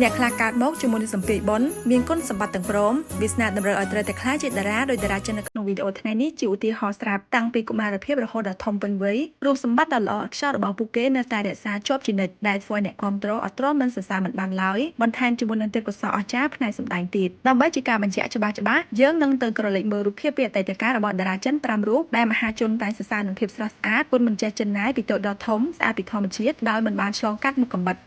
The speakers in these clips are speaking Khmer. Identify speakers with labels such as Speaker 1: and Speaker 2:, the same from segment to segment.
Speaker 1: អ្នកខ្លះកើតមកជាមួយនឹងសម្ពាធបុណ្យមានគុណសម្បត្តិទាំងព្រមវាសនាតម្រូវឲ្យត្រូវតែខ្លាចជាតារាដោយតារាចិននៅក្នុងវីដេអូថ្ងៃនេះជាឧទាហរណ៍ស្រាប់តាំងពីកុមារភាពរហូតដល់ធំពេញវ័យរូបសម្បត្តិដ៏ល្អឥតខ្ចោះរបស់ពួកគេនៅតែរក្សាជាប់ជានិច្ចដែលធ្វើឲ្យអ្នកគ្រប់គ្រងអត់ទ្រាំមិនសរសើរមិនបានឡើយបន្ថែមជាមួយនឹងទេពកោសល្យអស្ចារ្យផ្នែកសម្ដែងទៀតដើម្បីជាការបញ្ជាក់ច្បាស់យើងនឹងទៅក្រឡេកមើលរូបភាពពីអតីតកាលរបស់តារាចិន5រូបដែលមហាជនតែសរសើរនឹងភាពស្រស់ស្អាតពុនមិនចេះចិនណាយពីតូចដល់ធំស្អាតពីធម្មជាតិដោយមិនបានឆ្លងកាត់មុខកំបិត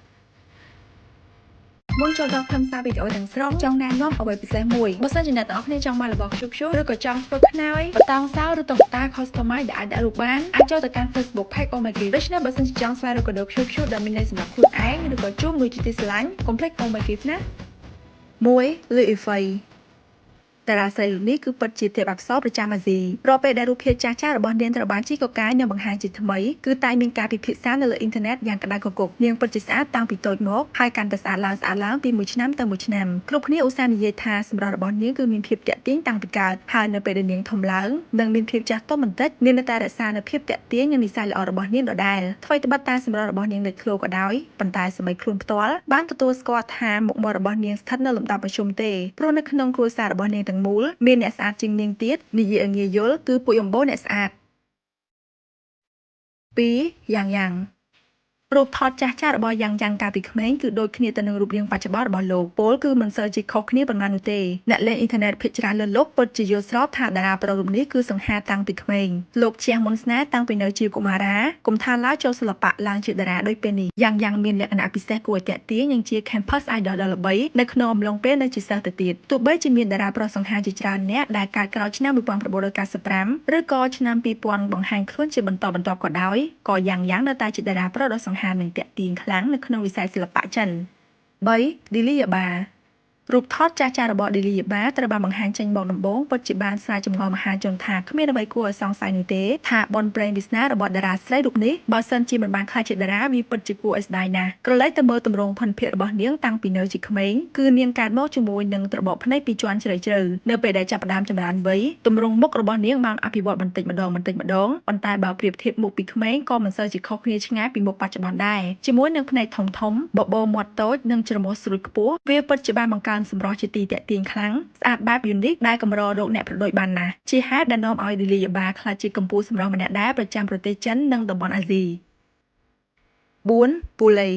Speaker 1: មុនចូលដល់ខ្លឹមសារវីដេអូទាំងស្រុងចង់ណែនាំអ្វីពិសេសមួយបើសិនជាអ្នកទាំងអស់គ្នាចង់បានរបស់ខ្ជុះឬក៏ចង់ធ្វើខ្នើយបតងសោឬតុក្កតា customize ដែលអាចដាក់រូបបានអាចចូលទៅកាន់ Facebook page Omegi ដូច្នេះបើសិនជាចង់ស្វែងរកកាដូខ្ជុះដែលមានន័យសម្រាប់ខ្លួនឯងឬក៏ជួបមនុស្សជាទីស្រឡាញ់កុំភ្លេច Omegi ណា1 Louis Vuittonតារាស្រីនេះគឺពិតជាទេពអប្សរប្រចាំអាស៊ីរាល់ពេលដែលរូបភាពចាស់ៗរបស់នាងត្រូវបានជីកកាយនិងបង្ហាញជាថ្មីគឺតែមានការពិភាក្សានៅលើអ៊ីនធឺណិតយ៉ាងក្តៅគគុកនាងពិតជាស្អាតតាំងពីតូចមកហើយកាន់តែស្អាតឡើងពីមួយឆ្នាំទៅមួយឆ្នាំគ្រប់គ្នាឧស្សាហ៍និយាយថាសម្រស់របស់នាងគឺមានភាពតាក់ទាញតាំងពីកើតហើយនៅពេលដែលនាងធំឡើងនិងមានភាពចាស់ទុំបន្តិចនាងនៅតែរក្សានូវភាពតាក់ទាញនិងនិស្ស័យល្អរបស់នាងដដែលថ្មីត្បិតតែសម្រស់របស់នាងលេចធ្លោក៏ដោយប៉ុន្តែសមីខ្លួនផ្ទាល់បានទទួលស្គាល់ថាមុខមាត់របស់នាងស្ថិតនៅលំដាប់មធ្យមទេព្រោះនៅក្នុងគ្រួសាររបស់នាងទាំងមូលមានអ្នកស្អាតជាងនាងទៀតនិយាយឲ្យងាយយល់គឺពួកអំបូរអ្នកស្អាត2យ៉ាងរូបថតចាស់ៗរបស់យ៉ាងកាលពីក្មេងគឺដូចគ្នាទៅនឹងរូបរាងបច្ចុប្បន្នរបស់លោកពលគឺមិនសូវជាខុសគ្នាប៉ុន្មាននោះទេអ្នកលេងអ៊ីនធឺណិតភាគច្រើនលើលោកពិតជាយល់ស្របថាតារាប្រុសរូបនេះគឺសង្ហាតាំងពីក្មេងលោកជះមុនស្នេហ៍តាំងពីនៅជាកុមារាគុំថាឡើយចូលសិល្បៈឡើងជាតារាដូចពេលនេះយ៉ាងមានលក្ខណៈពិសេសគួរឲ្យទាក់ទាញនិងជា campus idol ដ៏ល្បីនៅក្នុងអំឡុងពេលនៅជាសិស្សទៅទៀតទោះបីជាមានតារាប្រុសសង្ហាជាច្រើនអ្នកដែលកើតក្រោយឆ្នាំ1995ឬក៏ឆ្នាំ2000បង្ហាញខ្លួនជាបន្តបន្ទាប់ក៏ដោយក៏យ៉ាងនៅតែជាតារាប្រុសដ៏សង្ហានិងទាក់ទាញខ្លាំងនៅក្នុងវិស័យសិល្បៈចិន3 Lily Yaba រូបថតចាស់ៗរបស់ Lily Yaba ត្រូវបានបង្ហាញចេញមកដំបូងពិតជាបានស្រាយចម្ងល់មហាជនថាគ្មានអ្វីគួរឲ្យសង្ស័យនោះទេថាបនប្រេងវាសនារបស់តារាស្រីរូបនេះបើសិនជាមិនបានខ្លាចជាតារាវាពិតជាគួរឲ្យស្ដាយណាស់ក្រឡេកទៅមើលទម្រង់ផិនភាគរបស់នាងតាំងពីនៅជាក្មេងគឺនាងកើតមកជាមួយនឹងត្របកភ្នែកពីរជាន់ជ្រៅនៅពេលដែលចាប់ផ្ដើមចម្រើនវ័យទម្រង់មុខរបស់នាងបានអភិវឌ្ឍបន្តិចម្ដងប៉ុន្តែបើប្រៀបធៀបមុខពីក្មេងក៏មិនសូវជាខុសគ្នាឆ្ងាយពីមុខបច្ចុប្បន្នដែរជាមួយនឹងភ្នែកធំបបោមាត់តូចនិងច្រមុះស្រួចខ្ពស់វាពិតជាបានបង្កើនសម្រស់ជាទីទាក់ទាញខ្លាំងស្អាតបែប unique ដែលកម្ររកអ្នកប្រដូចបានណាស់ជាហេតុដែលនាំឲ្យ Lily Yaba ក្លាយជាកំពូលសម្រស់ម្នាក់ដែរប្រចាំប្រទេសចិននិងតំបន់អាស៊ី4 Pulei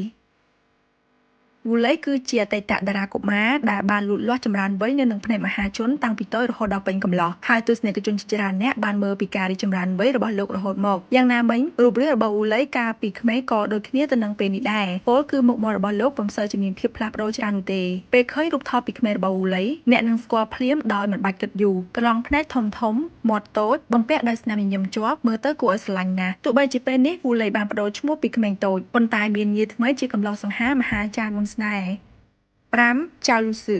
Speaker 1: វូឡេគឺជាអតីតតារាកុមារដែលបានលូតលាស់ចម្រើនវ័យនៅនឹងភ្នែកមហាជនតាំងពីតូចរហូតដល់ពេញកំឡោះហើយទស្សនិកជនជាច្រើនអ្នកបានមើលពីការរីកចម្រើនវ័យរបស់លោករហូតមកយ៉ាងណាមិញរូបរាងរបស់វូឡេកាលពីក្មេងក៏ដូចគ្នាទៅនឹងពេលនេះដែរពលគឺមុខមាត់របស់លោកពុំសូវជាមានភាពផ្លាស់ប្ដូរច្រើននោះទេពេលឃើញរូបថតពីក្មេងរបស់វូឡេអ្នកនឹងស្គាល់ភ្លាមដោយមិនបាច់គិតយូរត្រង់ភ្នែកធំមាត់តូចបំពាក់ដោយស្នាមញញឹមជាប់មើលទៅគួរឲ្យស្រឡាញ់ណាស់ទោះបីជាពេលនេះវូឡេបានបដូរឈ្មោះពីក្មេងតូចប៉ុន្តែមានងារថ្មីជាកំឡុងសង្ហាមហាចារ្យមុនស្នេហ៍5 Zhao Lusi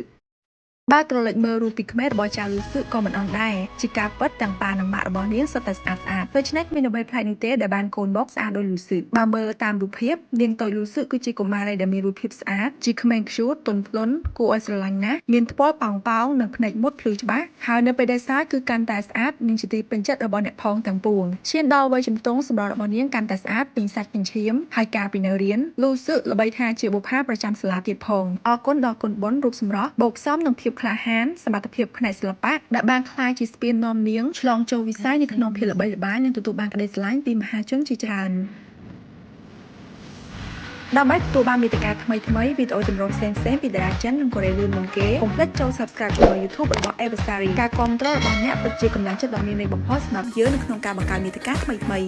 Speaker 1: បើក្រឡេកមើលរូបពីក្មេងរបស់ Zhao Lusi ក៏មិនអន់ដែរជាការពិតទាំងប៉ានិងម៉ាក់របស់នាងសុទ្ធតែស្អាតដូច្នេះគ្មានអ្វីប្លែកនោះទេដែលបានកូនមកស្អាតដូច Lusi បើមើលតាមរូបភាពនាងតូច Lusi គឺជាកុមារីដែលមានរូបភាពស្អាតជាក្មេង cute ទន់ភ្លន់គួរឲ្យស្រឡាញ់ណាស់មានថ្ពាល់ប៉ោងនិងភ្នែកមុតភ្លឺច្បាស់ហើយនៅពេលដែលសើចគឺកាន់តែស្អាតនិងជាទីពេញចិត្តរបស់អ្នកផងទាំងពួងឈានដល់វ័យជំទង់សម្រស់របស់នាងកាន់តែស្អាតពេញសាច់ពេញឈាមហើយកាលពីនៅរៀន Lusi ល្បីថាជាបុប្ផាប្រចាំសាលាទៀតផងអរគុណដល់គុណបុណ្យរូបសម្រស់បូកផ្សំនឹងភាពក្លាហានសមត្ថភាពផ្នែកសិល្បៈដែលបានក្លាយជាស្ពាននាំនាងឆ្លងចូលវិស័យនៅក្នុងភាពល្បីល្បាញនិងទទួលបានក្តីស្រឡាញ់ពីមហាជនជាច្រើនដើម្បីទទួលបានមាតិកាថ្មីវីដេអូចម្រុះផ្សេងៗពីតារាចិននិងកូរ៉េលឿនមុនគេកុំភ្លេចចូល Subscribe ចូល YouTube របស់ Eversary ការគាំទ្ររបស់អ្នកពិតជាកម្លាំងចិត្តដ៏មានន័យបំផុតសម្រាប់យើងនៅក្នុងការបង្កើតមាតិកាថ្មី